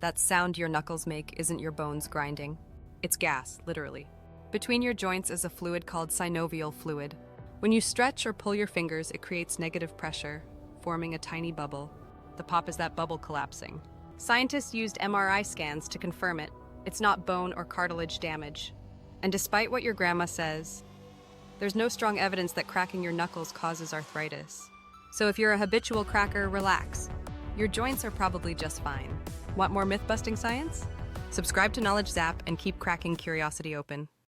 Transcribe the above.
That sound your knuckles make isn't your bones grinding. It's gas, literally. Between your joints is a fluid called synovial fluid. When you stretch or pull your fingers, it creates negative pressure, forming a tiny bubble. The pop is that bubble collapsing. Scientists used MRI scans to confirm it. It's not bone or cartilage damage. And despite what your grandma says, there's no strong evidence that cracking your knuckles causes arthritis. So if you're a habitual cracker, relax. Your joints are probably just fine. Want more myth-busting science? Subscribe to KnowledgeZap and keep cracking curiosity open.